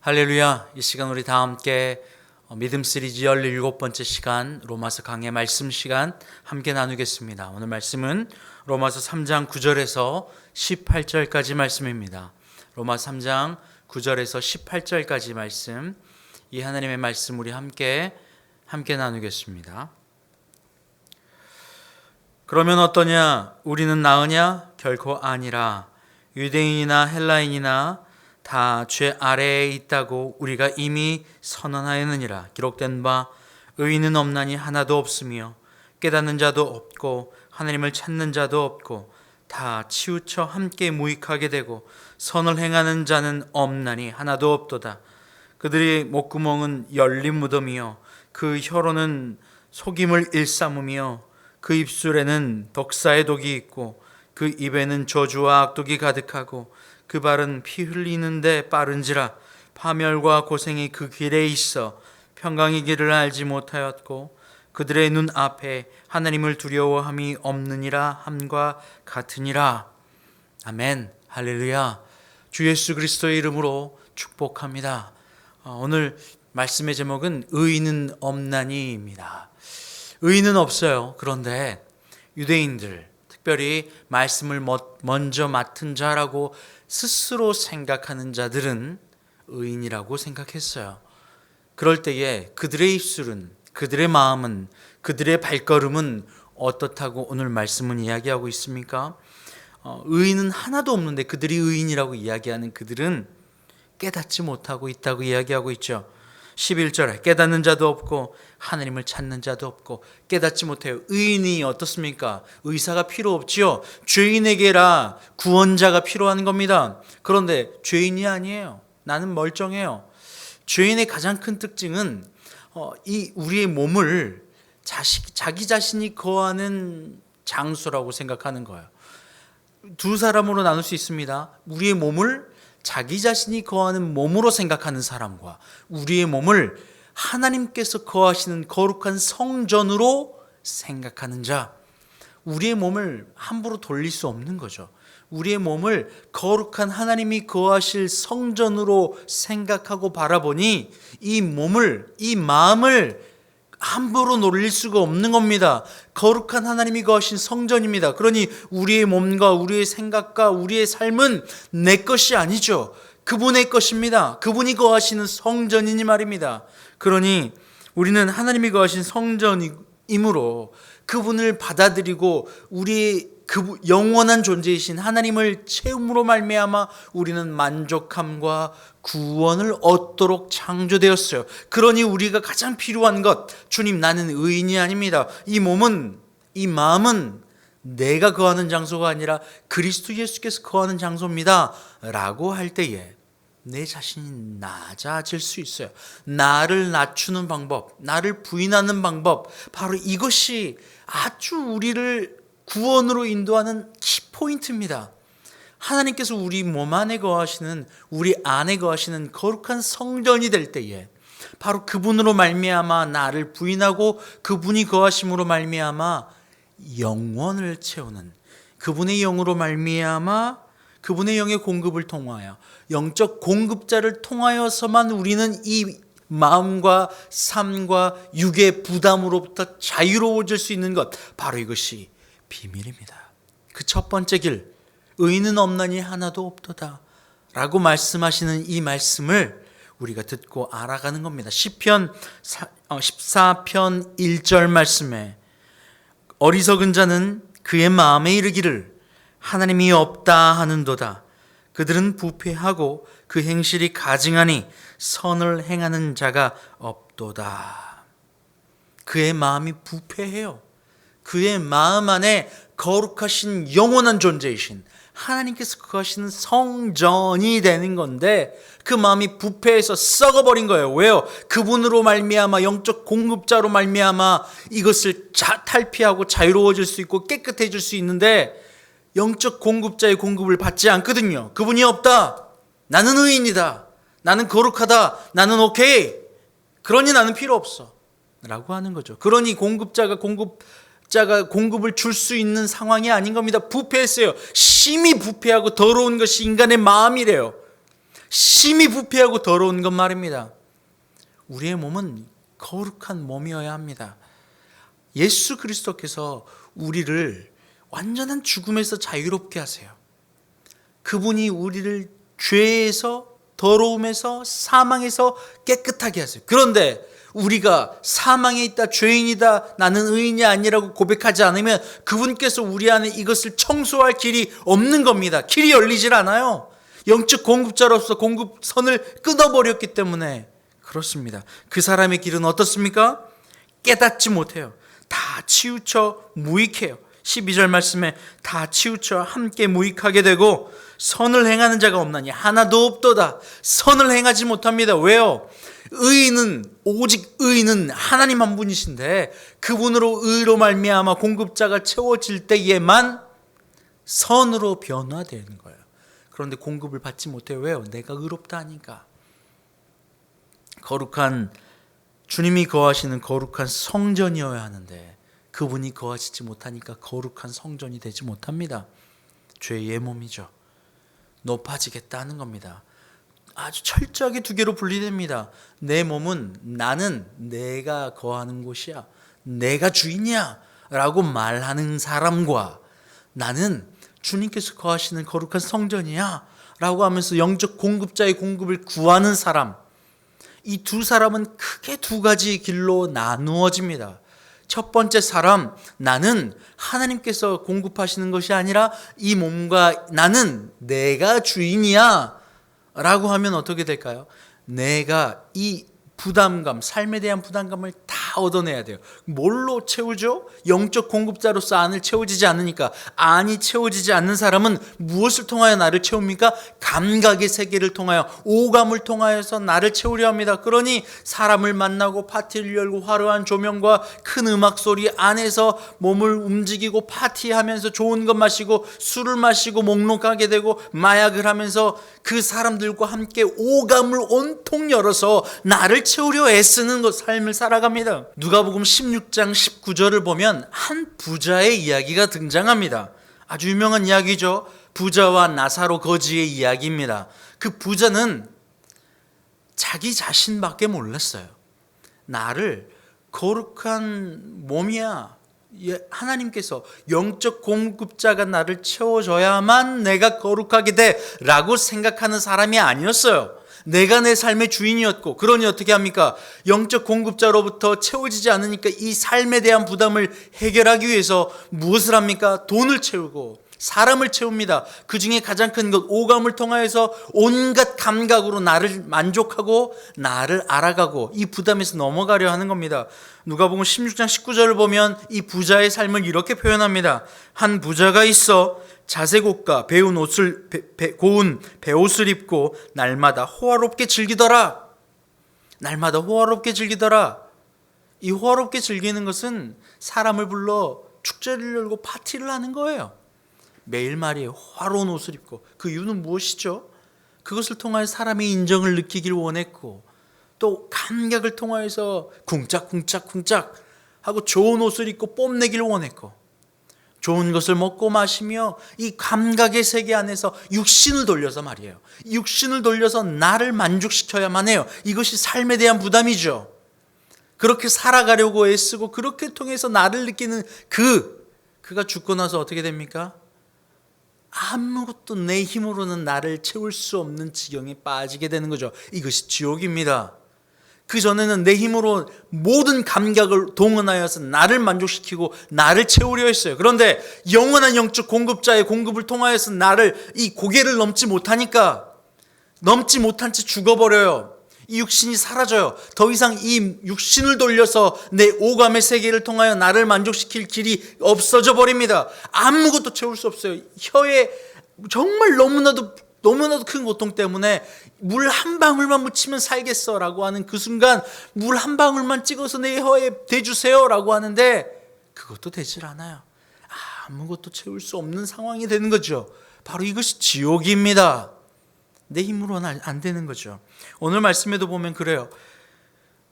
할렐루야. 이 시간 우리 다 함께 믿음 시리즈 17번째 시간 로마서 강해 말씀 시간 함께 나누겠습니다. 오늘 말씀은 로마서 3장 9절에서 18절까지 말씀입니다. 로마서 3장 9절에서 18절까지 말씀, 이 하나님의 말씀 우리 함께 나누겠습니다. 그러면 어떠냐? 우리는 나으냐? 결코 아니라. 유대인이나 헬라인이나 다 죄 아래에 있다고 우리가 이미 선언하였느니라. 기록된 바 의인은 없나니 하나도 없으며 깨닫는 자도 없고 하나님을 찾는 자도 없고 다 치우쳐 함께 무익하게 되고 선을 행하는 자는 없나니 하나도 없도다. 그들의 목구멍은 열린 무덤이요 그 혀로는 속임을 일삼으며 그 입술에는 독사의 독이 있고 그 입에는 저주와 악독이 가득하고 그 발은 피 흘리는데 빠른지라. 파멸과 고생이 그 길에 있어 평강의 길을 알지 못하였고 그들의 눈 앞에 하나님을 두려워함이 없느니라 함과 같으니라. 아멘. 할렐루야. 주 예수 그리스도의 이름으로 축복합니다. 오늘 말씀의 제목은 의인은 없나니입니다. 의인은 없어요. 그런데 유대인들, 특별히 말씀을 먼저 맡은 자라고 스스로 생각하는 자들은 의인이라고 생각했어요. 그럴 때에 그들의 입술은, 그들의 마음은, 그들의 발걸음은 어떻다고 오늘 말씀은 이야기하고 있습니까? 의인은 하나도 없는데 그들이 의인이라고 이야기하는 그들은 깨닫지 못하고 있다고 이야기하고 있죠. 11절에 깨닫는 자도 없고 하나님을 찾는 자도 없고 깨닫지 못해요. 의인이 어떻습니까? 의사가 필요 없지요. 죄인에게라 구원자가 필요한 겁니다. 그런데 죄인이 아니에요. 나는 멀쩡해요. 죄인의 가장 큰 특징은 이 우리의 몸을 자기 자신이 거하는 장소라고 생각하는 거예요. 두 사람으로 나눌 수 있습니다. 우리의 몸을 자기 자신이 거하는 몸으로 생각하는 사람과 우리의 몸을 하나님께서 거하시는 거룩한 성전으로 생각하는 자. 우리의 몸을 함부로 돌릴 수 없는 거죠. 우리의 몸을 거룩한 하나님이 거하실 성전으로 생각하고 바라보니 이 몸을, 이 마음을 함부로 놀릴 수가 없는 겁니다. 거룩한 하나님이 거하신 성전입니다. 그러니 우리의 몸과 우리의 생각과 우리의 삶은 내 것이 아니죠. 그분의 것입니다. 그분이 거하시는 성전이니 말입니다. 그러니 우리는 하나님이 거하신 성전이므로 그분을 받아들이고 우리의 그 영원한 존재이신 하나님을 체험으로 말미암아 우리는 만족함과 구원을 얻도록 창조되었어요. 그러니 우리가 가장 필요한 것, 주님 나는 의인이 아닙니다. 이 몸은, 이 마음은 내가 거하는 장소가 아니라 그리스도 예수께서 거하는 장소입니다 라고 할 때에 내 자신이 낮아질 수 있어요. 나를 낮추는 방법, 나를 부인하는 방법, 바로 이것이 아주 우리를 구원으로 인도하는 키포인트입니다. 하나님께서 우리 몸 안에 거하시는, 우리 안에 거하시는 거룩한 성전이 될 때에 바로 그분으로 말미암아 나를 부인하고 그분이 거하심으로 말미암아 영원을 채우는, 그분의 영으로 말미암아 그분의 영의 공급을 통하여 영적 공급자를 통하여서만 우리는 이 마음과 삶과 육의 부담으로부터 자유로워질 수 있는 것, 바로 이것이 비밀입니다. 그 첫 번째 길, 의인은 없나니 하나도 없도다 라고 말씀하시는 이 말씀을 우리가 듣고 알아가는 겁니다. 시편 14편 1절 말씀에 어리석은 자는 그의 마음에 이르기를 하나님이 없다 하는도다. 그들은 부패하고 그 행실이 가증하니 선을 행하는 자가 없도다. 그의 마음이 부패해요. 그의 마음 안에 거룩하신 영원한 존재이신 하나님께서 거하시는 성전이 되는 건데 그 마음이 부패해서 썩어버린 거예요. 왜요? 그분으로 말미암아 영적 공급자로 말미암아 이것을 탈피하고 자유로워질 수 있고 깨끗해질 수 있는데 영적 공급자의 공급을 받지 않거든요. 그분이 없다. 나는 의인이다. 나는 거룩하다. 나는 오케이. 그러니 나는 필요 없어 라고 하는 거죠. 그러니 공급자가 공급을 줄 수 있는 상황이 아닌 겁니다. 부패했어요. 심히 부패하고 더러운 것이 인간의 마음이래요. 심히 부패하고 더러운 것 말입니다. 우리의 몸은 거룩한 몸이어야 합니다. 예수 그리스도께서 우리를 완전한 죽음에서 자유롭게 하세요. 그분이 우리를 죄에서, 더러움에서, 사망에서 깨끗하게 하세요. 그런데 우리가 사망에 있다, 죄인이다, 나는 의인이 아니라고 고백하지 않으면 그분께서 우리 안에 이것을 청소할 길이 없는 겁니다. 길이 열리질 않아요. 영적 공급자로서 공급선을 끊어버렸기 때문에 그렇습니다. 그 사람의 길은 어떻습니까? 깨닫지 못해요. 다 치우쳐 무익해요. 12절 말씀에 다 치우쳐 함께 무익하게 되고 선을 행하는 자가 없나니 하나도 없도다. 선을 행하지 못합니다. 왜요? 오직 의인은 하나님 한 분이신데 그분으로 의로 말미암아 공급자가 채워질 때에만 선으로 변화되는 거예요. 그런데 공급을 받지 못해요. 왜요? 내가 의롭다 하니까. 거룩한 주님이 거하시는 거룩한 성전이어야 하는데 그분이 거하시지 못하니까 거룩한 성전이 되지 못합니다. 죄의 몸이죠. 높아지겠다는 겁니다. 아주 철저하게 두 개로 분리됩니다. 내 몸은 나는 내가 거하는 곳이야, 내가 주인이야 라고 말하는 사람과 나는 주님께서 거하시는 거룩한 성전이야 라고 하면서 영적 공급자의 공급을 구하는 사람, 이 두 사람은 크게 두 가지 길로 나누어집니다. 첫 번째 사람, 나는 하나님께서 공급하시는 것이 아니라 이 몸과 나는 내가 주인이야 라고 하면 어떻게 될까요? 내가 이 부담감, 삶에 대한 부담감을 다 얻어내야 돼요. 뭘로 채우죠? 영적 공급자로서 안을 채워지지 않으니까. 안이 채워지지 않는 사람은 무엇을 통하여 나를 채웁니까? 감각의 세계를 통하여, 오감을 통하여서 나를 채우려 합니다. 그러니 사람을 만나고 파티를 열고 화려한 조명과 큰 음악 소리 안에서 몸을 움직이고 파티하면서 좋은 것 마시고 술을 마시고 목록하게 되고 마약을 하면서 그 사람들과 함께 오감을 온통 열어서 나를 채우려 애쓰는 것, 삶을 살아갑니다. 누가복음 16장 19절을 보면 한 부자의 이야기가 등장합니다. 아주 유명한 이야기죠. 부자와 나사로 거지의 이야기입니다. 그 부자는 자기 자신밖에 몰랐어요. 나를 거룩한 몸이야, 하나님께서 영적 공급자가 나를 채워줘야만 내가 거룩하게 돼 라고 생각하는 사람이 아니었어요. 내가 내 삶의 주인이었고, 그러니 어떻게 합니까? 영적 공급자로부터 채워지지 않으니까 이 삶에 대한 부담을 해결하기 위해서 무엇을 합니까? 돈을 채우고 사람을 채웁니다. 그 중에 가장 큰 것, 오감을 통하여서 온갖 감각으로 나를 만족하고 나를 알아가고 이 부담에서 넘어가려 하는 겁니다. 누가복음 16장 19절을 보면 이 부자의 삶을 이렇게 표현합니다. 한 부자가 있어 자색옷과 고운 베옷을 입고 날마다 호화롭게 즐기더라. 날마다 호화롭게 즐기더라. 이 호화롭게 즐기는 것은 사람을 불러 축제를 열고 파티를 하는 거예요. 매일 말이에요. 화려한 옷을 입고. 그 이유는 무엇이죠? 그것을 통하여 사람의 인정을 느끼길 원했고, 또 감각을 통하여서 쿵짝쿵짝쿵짝 하고 좋은 옷을 입고 뽐내길 원했고, 좋은 것을 먹고 마시며 이 감각의 세계 안에서 육신을 돌려서 말이에요. 육신을 돌려서 나를 만족시켜야만 해요. 이것이 삶에 대한 부담이죠. 그렇게 살아가려고 애쓰고 그렇게 통해서 나를 느끼는 그가 죽고 나서 어떻게 됩니까? 아무것도 내 힘으로는 나를 채울 수 없는 지경에 빠지게 되는 거죠. 이것이 지옥입니다. 그 전에는 내 힘으로 모든 감각을 동원하여서 나를 만족시키고 나를 채우려 했어요. 그런데 영원한 영적 공급자의 공급을 통하여서 나를 이 고개를 넘지 못하니까, 넘지 못한 채 죽어버려요. 이 육신이 사라져요. 더 이상 이 육신을 돌려서 내 오감의 세계를 통하여 나를 만족시킬 길이 없어져 버립니다. 아무것도 채울 수 없어요. 혀에 정말 너무나도 큰 고통 때문에 물 한 방울만 묻히면 살겠어 라고 하는 그 순간 물 한 방울만 찍어서 내 혀에 대주세요 라고 하는데 그것도 되질 않아요. 아무것도 채울 수 없는 상황이 되는 거죠. 바로 이것이 지옥입니다. 내 힘으로는 안 되는 거죠. 오늘 말씀에도 보면 그래요.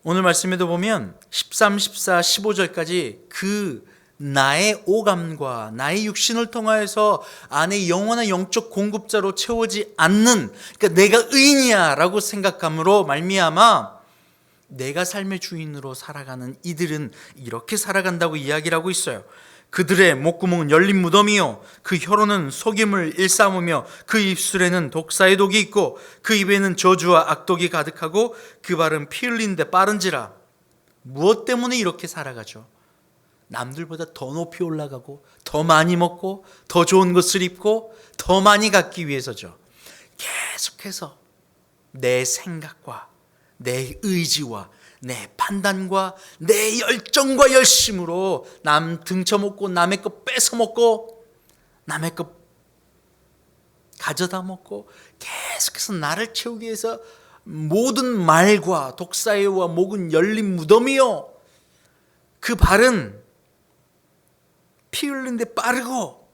오늘 말씀에도 보면 13, 14, 15절까지 그 나의 오감과 나의 육신을 통하여서 안에 영원한 영적 공급자로 채워지 않는, 그러니까 내가 의인이야 라고 생각함으로 말미암아 내가 삶의 주인으로 살아가는 이들은 이렇게 살아간다고 이야기를 하고 있어요. 그들의 목구멍은 열린 무덤이요, 그 혀로는 속임을 일삼으며 그 입술에는 독사의 독이 있고 그 입에는 저주와 악독이 가득하고 그 발은 피 흘린 데 빠른지라. 무엇 때문에 이렇게 살아가죠? 남들보다 더 높이 올라가고 더 많이 먹고 더 좋은 것을 입고 더 많이 갖기 위해서죠. 계속해서 내 생각과 내 의지와 내 판단과 내 열정과 열심으로 남 등쳐먹고 남의 것 뺏어먹고 남의 것 가져다 먹고 계속해서 나를 채우기 위해서 모든 말과 독사의와 목은 열린 무덤이요, 그 발은 피 흘리는데 빠르고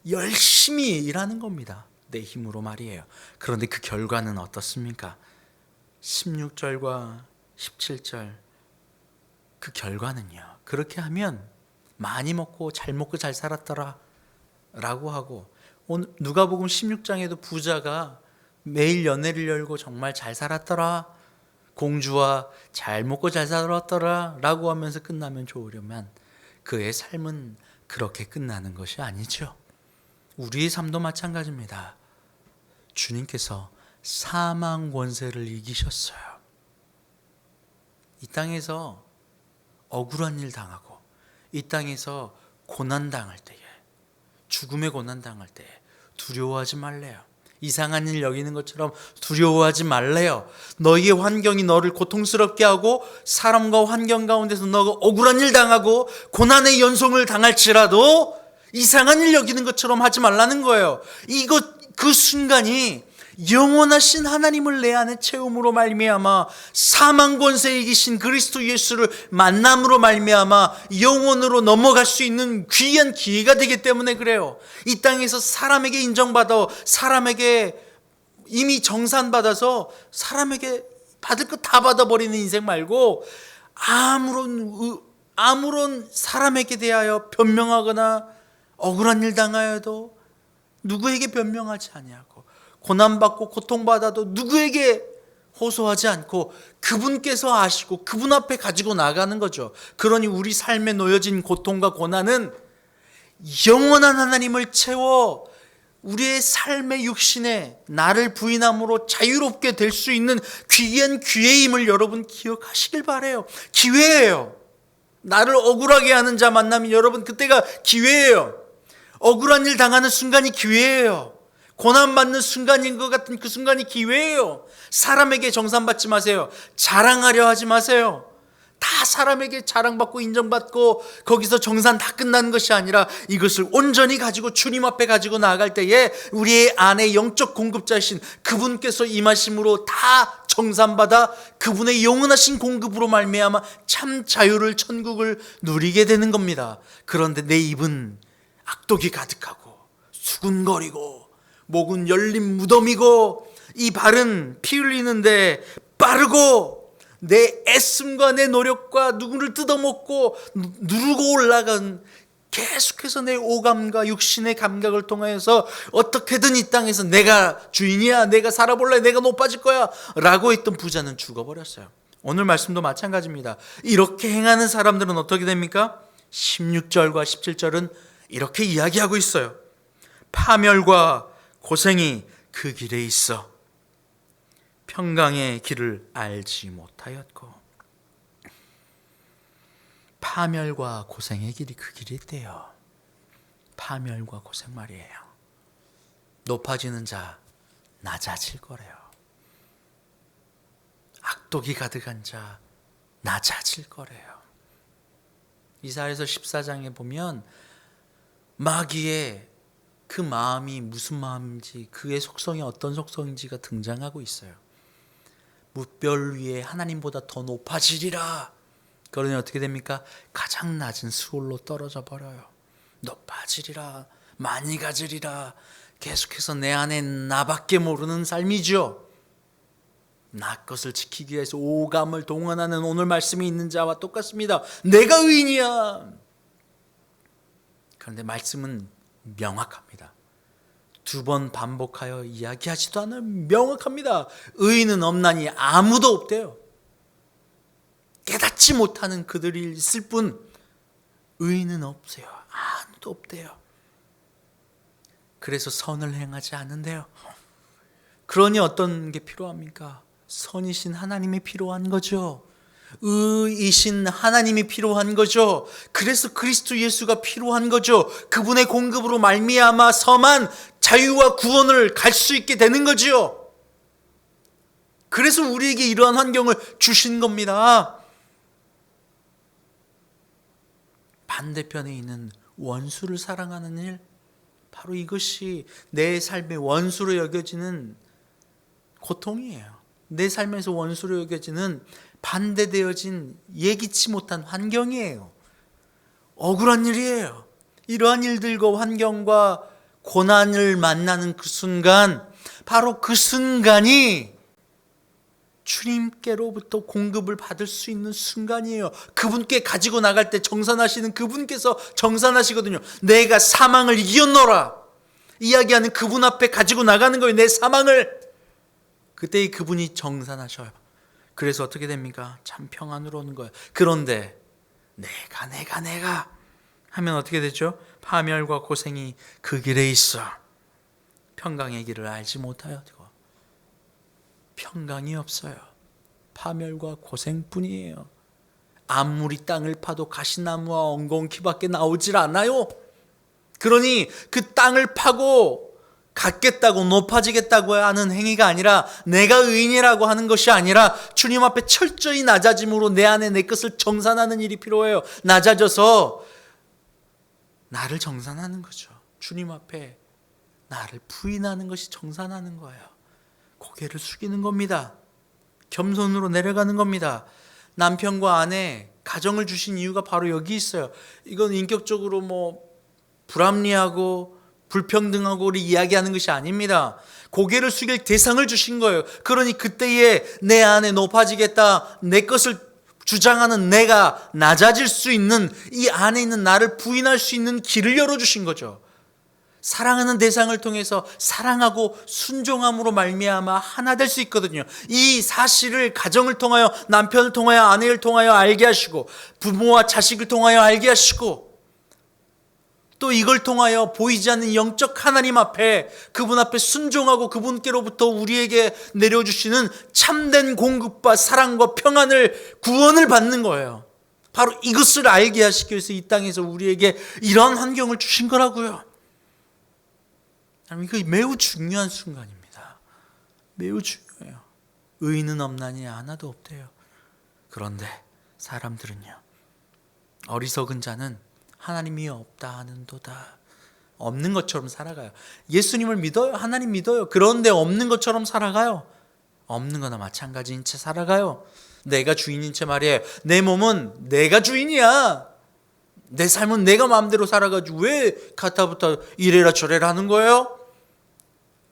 열심히 일하는 겁니다. 내 힘으로 말이에요. 그런데 그 결과는 어떻습니까? 16절과 17절 그 결과는요, 그렇게 하면 많이 먹고 잘 살았더라 라고 하고, 오늘 누가복음 16장에도 부자가 매일 연회를 열고 정말 잘 살았더라, 공주와 잘 먹고 잘 살았더라 라고 하면서 끝나면 좋으려면 그의 삶은 그렇게 끝나는 것이 아니죠. 우리의 삶도 마찬가지입니다. 주님께서 사망 권세를 이기셨어요. 이 땅에서 억울한 일 당하고 이 땅에서 고난 당할 때에, 죽음의 고난 당할 때에 두려워하지 말래요. 이상한 일 여기는 것처럼 두려워하지 말래요. 너희의 환경이 너를 고통스럽게 하고 사람과 환경 가운데서 너가 억울한 일 당하고 고난의 연속을 당할지라도 이상한 일 여기는 것처럼 하지 말라는 거예요. 그 순간이 영원하신 하나님을 내 안에 채움으로 말미암아 사망 권세에 이기신 그리스도 예수를 만남으로 말미암아 영원으로 넘어갈 수 있는 귀한 기회가 되기 때문에 그래요. 이 땅에서 사람에게 인정받아, 사람에게 이미 정산받아서 사람에게 받을 것 다 받아버리는 인생 말고 아무런 사람에게 대하여 변명하거나 억울한 일 당하여도 누구에게 변명하지 아니하고 고난받고 고통받아도 누구에게 호소하지 않고 그분께서 아시고 그분 앞에 가지고 나가는 거죠. 그러니 우리 삶에 놓여진 고통과 고난은 영원한 하나님을 채워 우리의 삶의 육신에 나를 부인함으로 자유롭게 될 수 있는 귀한 기회임을 여러분 기억하시길 바라요. 기회예요. 나를 억울하게 하는 자 만나면 여러분 그때가 기회예요. 억울한 일 당하는 순간이 기회예요. 고난받는 순간인 것 같은 그 순간이 기회예요. 사람에게 정산받지 마세요. 자랑하려 하지 마세요. 다 사람에게 자랑받고 인정받고 거기서 정산 다 끝나는 것이 아니라 이것을 온전히 가지고 주님 앞에 가지고 나아갈 때에 우리의 안에 영적 공급자이신 그분께서 임하심으로 다 정산받아 그분의 영원하신 공급으로 말미암아 참 자유를, 천국을 누리게 되는 겁니다. 그런데 내 입은 악독이 가득하고 수군거리고 목은 열린 무덤이고 이 발은 피 흘리는데 빠르고 내 애씀과 내 노력과 누구를 뜯어먹고 누르고 올라간 계속해서 내 오감과 육신의 감각을 통하여서 어떻게든 이 땅에서 내가 주인이야, 내가 살아볼래, 내가 높아질 거야 라고 했던 부자는 죽어버렸어요. 오늘 말씀도 마찬가지입니다. 이렇게 행하는 사람들은 어떻게 됩니까? 16절과 17절은 이렇게 이야기하고 있어요. 파멸과 고생이 그 길에 있어 평강의 길을 알지 못하였고. 파멸과 고생의 길이 그 길이 있대요. 파멸과 고생 말이에요. 높아지는 자 낮아질 거래요. 악독이 가득한 자 낮아질 거래요. 이사야서 14장에 보면 마귀의 그 마음이 무슨 마음인지, 그의 속성이 어떤 속성인지가 등장하고 있어요. 뭇별 위에 하나님보다 더 높아지리라. 그러니 어떻게 됩니까? 가장 낮은 수월로 떨어져 버려요. 높아지리라, 많이 가지리라. 계속해서 내 안에 나밖에 모르는 삶이죠. 나 것을 지키기 위해서 오감을 동원하는 오늘 말씀이 있는 자와 똑같습니다. 내가 의인이야. 그런데 말씀은 명확합니다. 두 번 반복하여 이야기하지도 않으면 명확합니다. 의인은 없나니 아무도 없대요. 깨닫지 못하는 그들이 있을 뿐 의인은 없어요. 아무도 없대요. 그래서 선을 행하지 않는데요. 그러니 어떤 게 필요합니까? 선이신 하나님이 필요한 거죠. 의이신 하나님이 필요한 거죠. 그래서 그리스도 예수가 필요한 거죠. 그분의 공급으로 말미암아서만 자유와 구원을 갈 수 있게 되는 거지요. 그래서 우리에게 이러한 환경을 주신 겁니다. 반대편에 있는 원수를 사랑하는 일, 바로 이것이 내 삶의 원수로 여겨지는 고통이에요. 내 삶에서 원수로 여겨지는 반대되어진 예기치 못한 환경이에요. 억울한 일이에요. 이러한 일들과 환경과 고난을 만나는 그 순간, 바로 그 순간이 주님께로부터 공급을 받을 수 있는 순간이에요. 그분께 가지고 나갈 때 정산하시는 그분께서 정산하시거든요. 내가 사망을 이겼노라 이야기하는 그분 앞에 가지고 나가는 거예요. 내 사망을. 그때 그분이 정산하셔요. 그래서 어떻게 됩니까? 참 평안으로 오는 거예요. 그런데 내가 하면 어떻게 되죠? 파멸과 고생이 그 길에 있어. 평강의 길을 알지 못하여 평강이 없어요. 파멸과 고생뿐이에요. 아무리 땅을 파도 가시나무와 엉겅퀴밖에 나오질 않아요. 그러니 그 땅을 파고 갖겠다고 높아지겠다고 하는 행위가 아니라, 내가 의인이라고 하는 것이 아니라 주님 앞에 철저히 낮아짐으로 내 안에 내 것을 정산하는 일이 필요해요. 낮아져서 나를 정산하는 거죠. 주님 앞에 나를 부인하는 것이 정산하는 거예요. 고개를 숙이는 겁니다. 겸손으로 내려가는 겁니다. 남편과 아내, 가정을 주신 이유가 바로 여기 있어요. 이건 인격적으로 불합리하고 불평등하고 우리 이야기하는 것이 아닙니다. 고개를 숙일 대상을 주신 거예요. 그러니 그때에 내 안에 높아지겠다, 내 것을 주장하는 내가 낮아질 수 있는, 이 안에 있는 나를 부인할 수 있는 길을 열어주신 거죠. 사랑하는 대상을 통해서 사랑하고 순종함으로 말미암아 하나 될 수 있거든요. 이 사실을 가정을 통하여, 남편을 통하여, 아내를 통하여 알게 하시고, 부모와 자식을 통하여 알게 하시고, 또 이걸 통하여 보이지 않는 영적 하나님 앞에, 그분 앞에 순종하고 그분께로부터 우리에게 내려주시는 참된 공급과 사랑과 평안을, 구원을 받는 거예요. 바로 이것을 알게 하시기 위해서 이 땅에서 우리에게 이러한 환경을 주신 거라고요. 이거 매우 중요한 순간입니다. 매우 중요해요. 의인은 없나니 하나도 없대요. 그런데 사람들은요, 어리석은 자는 하나님이 없다 하는도다. 없는 것처럼 살아가요. 예수님을 믿어요. 하나님 믿어요. 그런데 없는 것처럼 살아가요. 없는 거나 마찬가지인 채 살아가요. 내가 주인인 채 말이에요. 내 몸은 내가 주인이야. 내 삶은 내가 마음대로 살아가지고 왜 가타부터 이래라 저래라 하는 거예요?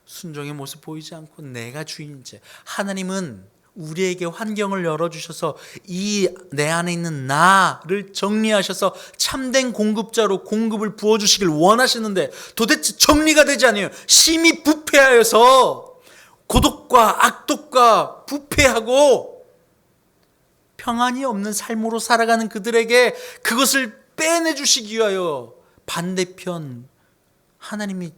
순종의 모습 보이지 않고 내가 주인인 채. 하나님은 우리에게 환경을 열어주셔서 이 내 안에 있는 나를 정리하셔서 참된 공급자로 공급을 부어주시길 원하시는데 도대체 정리가 되지 않아요. 심히 부패하여서 고독과 악독과 부패하고 평안이 없는 삶으로 살아가는 그들에게 그것을 빼내주시기 위하여 반대편 하나님이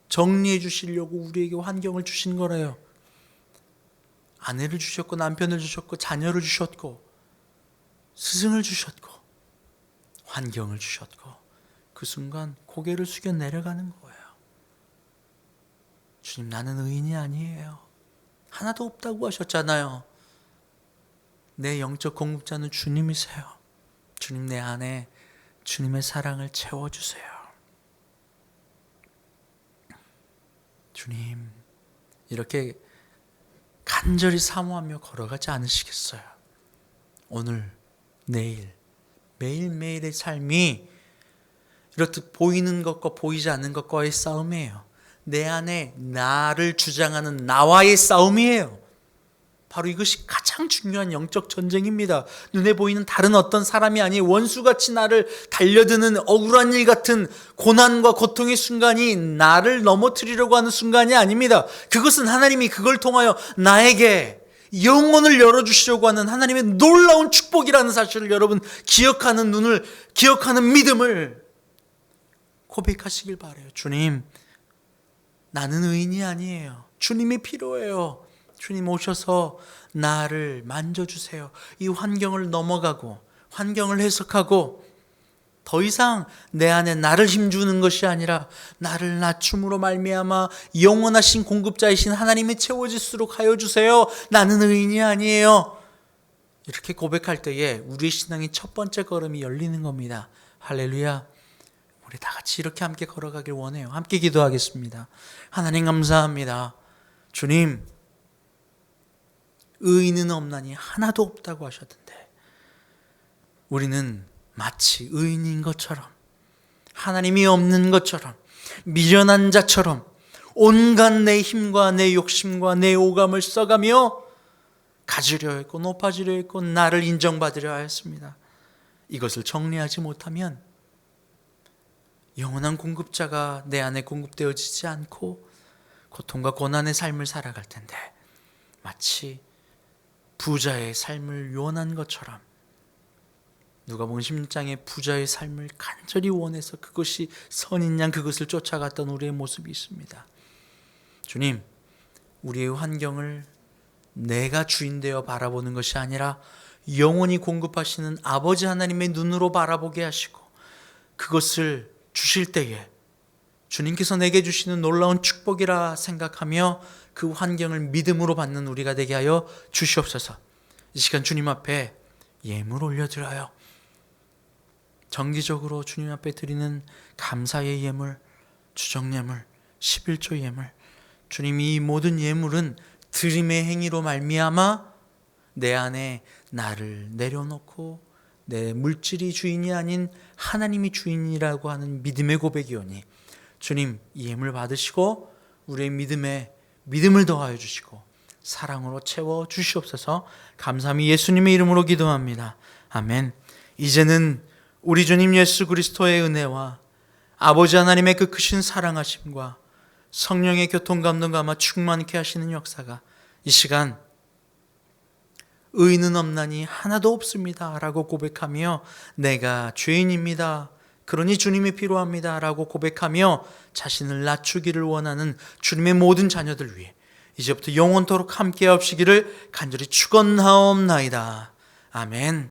정리해 주시려고 우리에게 환경을 주신 거래요. 아내를 주셨고, 남편을 주셨고, 자녀를 주셨고, 스승을 주셨고, 환경을 주셨고, 그 순간 고개를 숙여 내려가는 거예요. 주님, 나는 의인이 아니에요. 하나도 없다고 하셨잖아요. 내 영적 공급자는 주님이세요. 주님, 내 안에 주님의 사랑을 채워주세요. 주님, 이렇게 간절히 사모하며 걸어가지 않으시겠어요? 오늘, 내일, 매일매일의 삶이 이렇듯 보이는 것과 보이지 않는 것과의 싸움이에요. 내 안에 나를 주장하는 나와의 싸움이에요. 바로 이것이 가장 중요한 영적 전쟁입니다. 눈에 보이는 다른 어떤 사람이 아닌 원수같이 나를 달려드는 억울한 일 같은 고난과 고통의 순간이 나를 넘어뜨리려고 하는 순간이 아닙니다. 그것은 하나님이 그걸 통하여 나에게 영혼을 열어주시려고 하는 하나님의 놀라운 축복이라는 사실을 여러분 기억하는 눈을, 기억하는 믿음을 고백하시길 바라요. 주님, 나는 의인이 아니에요. 주님이 필요해요. 주님 오셔서 나를 만져주세요. 이 환경을 넘어가고 환경을 해석하고 더 이상 내 안에 나를 힘주는 것이 아니라 나를 낮춤으로 말미암아 영원하신 공급자이신 하나님이 채워질수록 하여 주세요. 나는 의인이 아니에요. 이렇게 고백할 때에 우리의 신앙의 첫 번째 걸음이 열리는 겁니다. 할렐루야. 우리 다 같이 이렇게 함께 걸어가길 원해요. 함께 기도하겠습니다. 하나님 감사합니다. 주님, 의인은 없나니 하나도 없다고 하셨던데 우리는 마치 의인인 것처럼, 하나님이 없는 것처럼, 미련한 자처럼 온갖 내 힘과 내 욕심과 내 오감을 써가며 가지려 했고 높아지려 했고 나를 인정받으려 하였습니다. 이것을 정리하지 못하면 영원한 공급자가 내 안에 공급되어지지 않고 고통과 고난의 삶을 살아갈 텐데 마치 부자의 삶을 원한 것처럼 누가복음 16장의 부자의 삶을 간절히 원해서 그것이 선인 양 그것을 쫓아갔던 우리의 모습이 있습니다. 주님, 우리의 환경을 내가 주인 되어 바라보는 것이 아니라 영원히 공급하시는 아버지 하나님의 눈으로 바라보게 하시고 그것을 주실 때에 주님께서 내게 주시는 놀라운 축복이라 생각하며 그 환경을 믿음으로 받는 우리가 되게 하여 주시옵소서. 이 시간 주님 앞에 예물 올려드려요. 정기적으로 주님 앞에 드리는 감사의 예물, 주정예물, 11조 예물, 주님이 이 모든 예물은 드림의 행위로 말미암아 내 안에 나를 내려놓고 내 물질이 주인이 아닌 하나님이 주인이라고 하는 믿음의 고백이오니 주님, 이 예물 받으시고 우리의 믿음을 더하여 주시고 사랑으로 채워 주시옵소서. 감사함이 예수님의 이름으로 기도합니다. 아멘. 이제는 우리 주님 예수 그리스도의 은혜와 아버지 하나님의 그 크신 사랑하심과 성령의 교통감동과 아마 충만케 하시는 역사가 이 시간 의인은 없나니 하나도 없습니다 라고 고백하며 내가 죄인입니다, 그러니 주님이 필요합니다 라고 고백하며 자신을 낮추기를 원하는 주님의 모든 자녀들 위해 이제부터 영원토록 함께 하시기를 간절히 축원하옵나이다. 아멘.